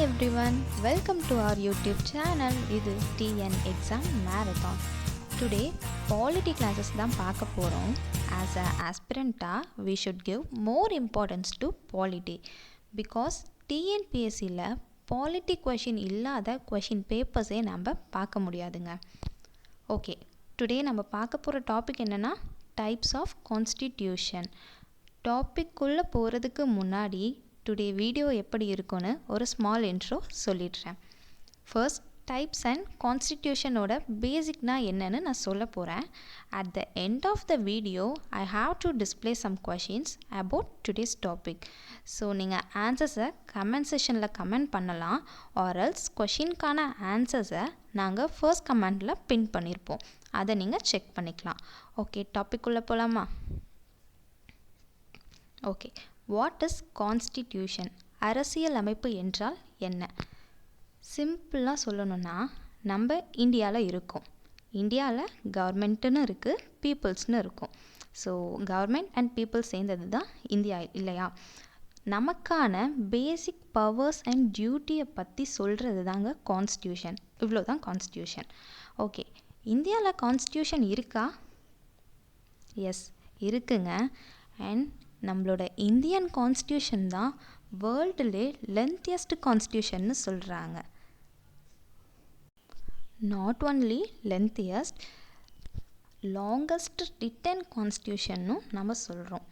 everyone, welcome to our YouTube channel. இது TN Exam Marathon. Today, polity classes தான் பார்க்க போகிறோம். As an aspirant, we should give more importance to polity because TNPSCல polity question இல்லாத question papers நம்ம பார்க்க முடியாதுங்க. Okay, today நம்ம பார்க்க போகிற டாபிக் என்னென்னா டைப்ஸ் ஆஃப் கான்ஸ்டிடியூஷன். டாபிக்குள்ளே போகிறதுக்கு முன்னாடி டுடே வீடியோ எப்படி இருக்குன்னு ஒரு ஸ்மால் இன்ட்ரோ சொல்லிடுறேன். ஃபர்ஸ்ட் டைப்ஸ் அண்ட் கான்ஸ்டிடியூஷனோட பேசிக்னா என்னன்னு நான் சொல்ல போகிறேன். At the end of the video I have to display some questions about today's topic. So நீங்கள் ஆன்சர்ஸை கமெண்ட் செஷனில் கமெண்ட் பண்ணலாம், ஆர்எல்ஸ் கொஷினுக்கான ஆன்சர்ஸை நாங்கள் ஃபர்ஸ்ட் கமெண்டில் பின் பண்ணியிருப்போம், அதை நீங்கள் செக் பண்ணிக்கலாம். ஓகே, டாபிக் உள்ள போகலாமா? Okay, what is constitution? அரசியல் அமைப்பு என்றால் என்ன? சிம்பிளாக சொல்லணுன்னா, நம்ம இந்தியாவில் இருக்கோம். இந்தியாவில் கவர்மெண்ட்டுன்னு இருக்குது, பீப்புள்ஸ்னு இருக்கும். ஸோ கவர்மெண்ட் அண்ட் பீப்புள்ஸ் சேர்ந்தது தான் இந்தியா இல்லையா? நமக்கான பேசிக் பவர்ஸ் அண்ட் டியூட்டியை பற்றி சொல்கிறது தாங்க கான்ஸ்டியூஷன். இவ்வளோ தான் கான்ஸ்டியூஷன். ஓகே, இந்தியாவில் கான்ஸ்டியூஷன் இருக்கா? எஸ், இருக்குங்க. அண்ட் நம்மளோட இந்தியன் கான்ஸ்டியூஷன் தான் வேர்ல்டுலே லென்த்தியஸ்ட் கான்ஸ்டியூஷன்னு சொல்கிறாங்க. Not only lengthiest, longest written கான்ஸ்டியூஷன்னும் நம்ம சொல்கிறோம்.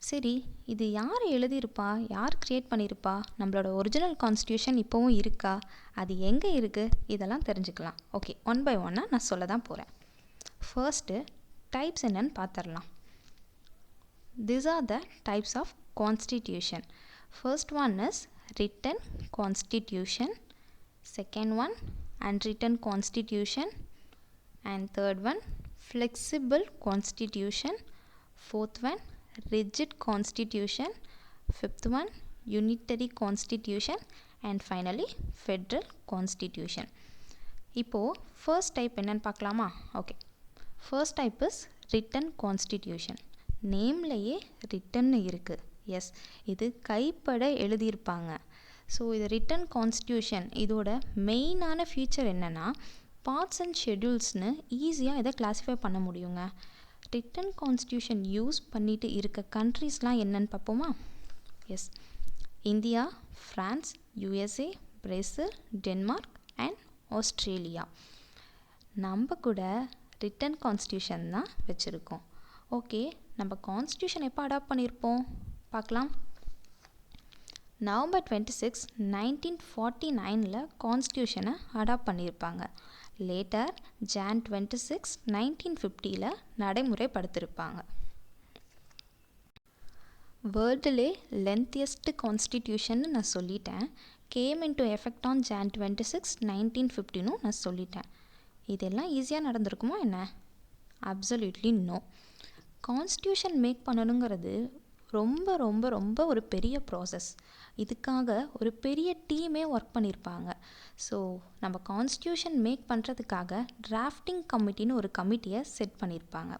சரி, இது யார் எழுதியிருப்பா, யார் க்ரியேட் பண்ணியிருப்பா? நம்மளோட ஒரிஜினல் கான்ஸ்டியூஷன் இப்போவும் இருக்கா? அது எங்கே இருக்குது? இதெல்லாம் தெரிஞ்சுக்கலாம். ஓகே, ஒன் பை ஒன்னாக நான் சொல்ல தான் போகிறேன். ஃபர்ஸ்ட்டு டைப்ஸ் என்னன்னு பார்த்துடலாம். These are the types of constitution. First one is written constitution, second one unwritten constitution, and third one flexible constitution, fourth one rigid constitution, fifth one unitary constitution, and finally federal constitution. இப்போது first type என்னன்னு பார்க்கலாமா? Okay, first type is written constitution. நேம்லையே ரிட்டன்னு இருக்குது. S, இது கைப்பட எழுதியிருப்பாங்க. So இது return constitution. இதோட மெயினான ஃபீச்சர் என்னென்னா, பார்ட்ஸ் அண்ட் ஷெட்யூல்ஸ்னு ஈஸியாக இதை கிளாஸிஃபை பண்ண முடியுங்க. ரிட்டன் கான்ஸ்டியூஷன் யூஸ் பண்ணிட்டு இருக்க கண்ட்ரீஸ்லாம் என்னன்னு பார்ப்போமா? Yes, India, France, USA, Brazil, Denmark and Australia. நம்ம கூட ரிட்டன் கான்ஸ்டியூஷன் தான் வச்சுருக்கோம். ஓகே, நம்ம கான்ஸ்டியூஷன் எப்போ அடாப்ட் பண்ணியிருப்போம் பார்க்கலாம். நவம்பர் 26, 1949 கான்ஸ்டியூஷனை அடாப்ட் பண்ணியிருப்பாங்க. Later John 26, 1950 நடைமுறைப்படுத்தியிருப்பாங்க. வேர்ல்டுலே லென்த்தியஸ்ட் கான்ஸ்டிடியூஷன் நான் சொல்லிட்டேன். Game into effect on John 26, 1950 நான் சொல்லிட்டேன். இதெல்லாம் ஈஸியாக நடந்திருக்குமா என்ன? Absolutely no. கான்ஸ்டியூஷன் மேக் பண்ணணுங்கிறது ரொம்ப ரொம்ப ரொம்ப ஒரு பெரிய ப்ராசஸ். இதுக்காக ஒரு பெரிய டீமே ஒர்க் பண்ணியிருப்பாங்க. ஸோ நம்ம கான்ஸ்டியூஷன் மேக் பண்ணுறதுக்காக டிராஃப்டிங் கமிட்டின்னு ஒரு கமிட்டியை செட் பண்ணியிருப்பாங்க.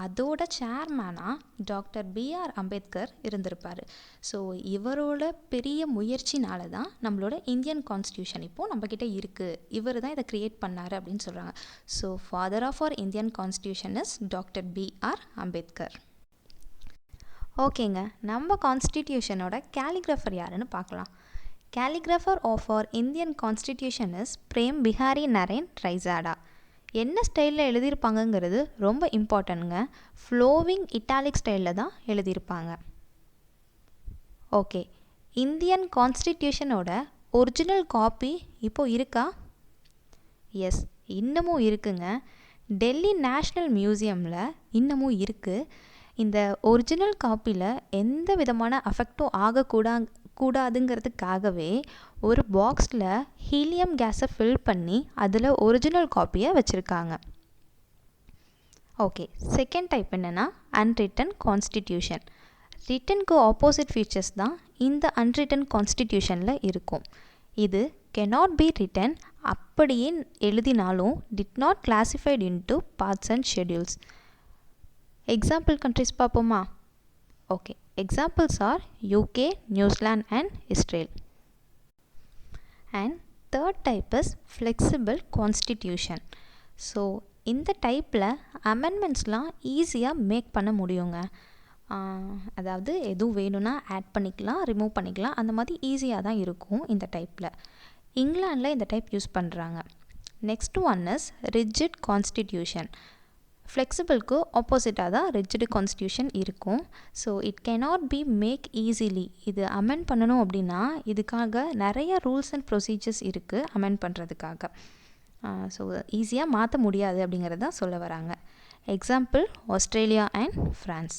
அதோட சேர்மேனாக டாக்டர் பிஆர் அம்பேத்கர் இருந்திருப்பார். ஸோ இவரோட பெரிய முயற்சினால தான் நம்மளோட இந்தியன் கான்ஸ்டியூஷன் இப்போது நம்மக்கிட்ட இருக்குது. இவர் தான் இதை க்ரியேட் பண்ணார் அப்படின்னு சொல்கிறாங்க. So father of our Indian constitution is doctor B R Ambedkar. ஓகேங்க, நம்ம கான்ஸ்டிடியூஷனோட கேலிகிராஃபர் யாருன்னு பார்க்கலாம். Calligrapher of our Indian constitution is Prem Behari Narain Raizada. என்ன ஸ்டைலில் எழுதியிருப்பாங்கங்கிறது ரொம்ப இம்பார்ட்டன்ட்ங்க. ஃப்ளோவிங் இட்டாலிக் ஸ்டைலில் தான் எழுதியிருப்பாங்க. ஓகே, இந்தியன் கான்ஸ்டிடியூஷனோட ஒரிஜினல் காப்பி இப்போது இருக்கா? எஸ், இன்னமும் இருக்குங்க. டெல்லி நேஷ்னல் மியூசியமில் இன்னமும் இருக்குது. இந்த ஒரிஜினல் காப்பியில் எந்த விதமான அஃபெக்டும் கூடாதுங்கிறதுக்காகவே ஒரு பாக்ஸில் ஹீலியம் கேஸை ஃபில் பண்ணி அதில் ஒரிஜினல் காப்பியை வச்சுருக்காங்க. ஓகே, செகண்ட் டைப் என்னென்னா அன்ரிட்டன் கான்ஸ்டிடியூஷன். ரிட்டனுக்கு ஆப்போசிட் ஃபீச்சர்ஸ் தான் இந்த அன்ரிட்டன் கான்ஸ்டிடியூஷனில் இருக்கும். இது cannot be written, அப்படியே எழுதினாலும் did not classified into parts and schedules. Example countries பார்ப்போமா? Okay, examples are UK, New Zealand and Israel. and third type is flexible constitution. So இந்த டைப்பில் அமெண்ட்மெண்ட்ஸ்லாம் ஈஸியாக மேக் பண்ண முடியுங்க. அதாவது எதுவும் வேணும்னா ஆட் பண்ணிக்கலாம், ரிமூவ் பண்ணிக்கலாம், அந்த மாதிரி ஈஸியாக தான் இருக்கும் இந்த டைப்பில். இங்கிலாண்டில் இந்த டைப் யூஸ் பண்ணுறாங்க. Next one is rigid constitution. ஃப்ளெக்சிபிளுக்கு ஆப்போசிட்டாக தான் ரிஜிட் கான்ஸ்டியூஷன் இருக்கும். So it cannot be make easily. இது அமெண்ட் பண்ணணும் அப்படின்னா இதுக்காக நிறைய ரூல்ஸ் அண்ட் ப்ரொசீஜர்ஸ் இருக்குது அமெண்ட் பண்ணுறதுக்காக. ஸோ ஈஸியாக மாற்ற முடியாது அப்படிங்கிறது தான் சொல்ல வராங்க. Example Australia and France.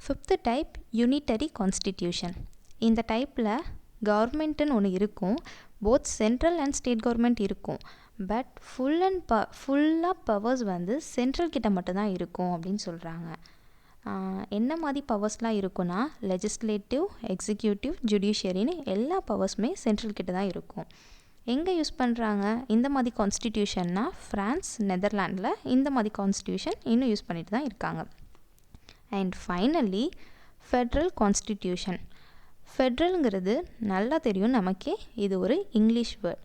Fifth type unitary constitution. இந்த டைப்பில் கவர்மெண்ட்டுன்னு ஒன்று இருக்கும். Both central and state government இருக்கும். பட் ஃபுல்லாக பவர்ஸ் வந்து சென்ட்ரல் கிட்ட மட்டும்தான் இருக்கும் அப்படின்னு சொல்கிறாங்க. என்ன மாதிரி பவர்ஸ்லாம் இருக்குன்னா லெஜிஸ்லேட்டிவ், எக்ஸிக்யூட்டிவ், ஜுடிஷியரின்னு எல்லா பவர்ஸுமே சென்ட்ரல் கிட்ட தான் இருக்கும். எங்கே யூஸ் பண்ணுறாங்க இந்த மாதிரி கான்ஸ்டிடியூஷன்னா ஃப்ரான்ஸ், நெதர்லாண்டில் இந்த மாதிரி கான்ஸ்டிடியூஷன் இன்னும் யூஸ் பண்ணிட்டு தான் இருக்காங்க. And finally federal constitution. ஃபெட்ரலுங்கிறது நல்லா தெரியும் நமக்கே, இது ஒரு இங்கிலீஷ் வேர்ட்.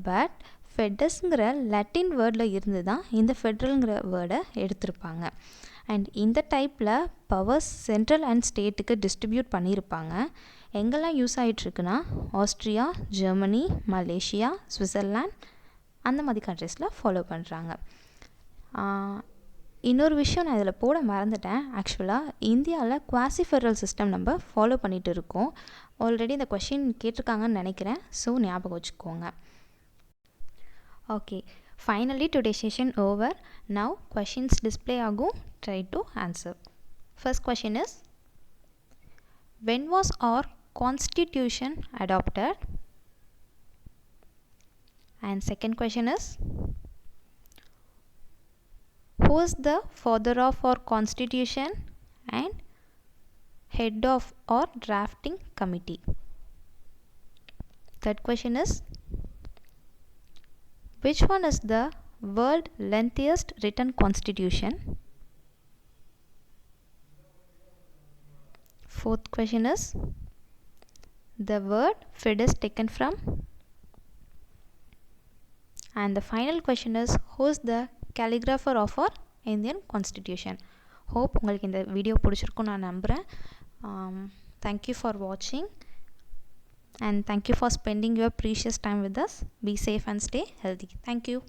பட் ஃபெடஸ்ங்கிற லட்டின் வேர்டில் இருந்து தான் இந்த ஃபெட்ரலுங்கிற வேர்டை எடுத்திருப்பாங்க. அண்ட் இந்த டைப்பில் பவர்ஸ் சென்ட்ரல் அண்ட் ஸ்டேட்டுக்கு டிஸ்ட்ரிபியூட் பண்ணியிருப்பாங்க. எங்கெல்லாம் யூஸ் ஆகிட்டுருக்குன்னா ஆஸ்ட்ரியா, ஜெர்மனி, மலேசியா, சுவிட்சர்லாண்ட் அந்த மாதிரி கண்ட்ரீஸில் ஃபாலோ பண்ணுறாங்க. இன்னொரு விஷயம் நான் இதில் போட மறந்துட்டேன். ஆக்சுவலாக இந்தியாவில் குவாசி ஃபெடரல் சிஸ்டம் நம்ம ஃபாலோ பண்ணிகிட்டு இருக்கோம். ஆல்ரெடி இந்த கொஷின் கேட்டிருக்காங்கன்னு நினைக்கிறேன். ஸோ ஞாபகம் வச்சுக்கோங்க. Okay, finally today's session over. Now questions display ஆகும். Try to answer. First question is, when was our constitution adopted? And second question is, who is the father of our constitution and head of our drafting committee? Third question is, which one is the world lengthiest written constitution? Fourth question is, the word Fed is taken from? And the final question is, who is the calligrapher of our Indian constitution? Hope உங்களுக்கு இந்த video பிடிச்சிருக்கும் நான் நம்புகிறேன். Thank you for watching and thank you for spending your precious time with us. Be safe and stay healthy. Thank you.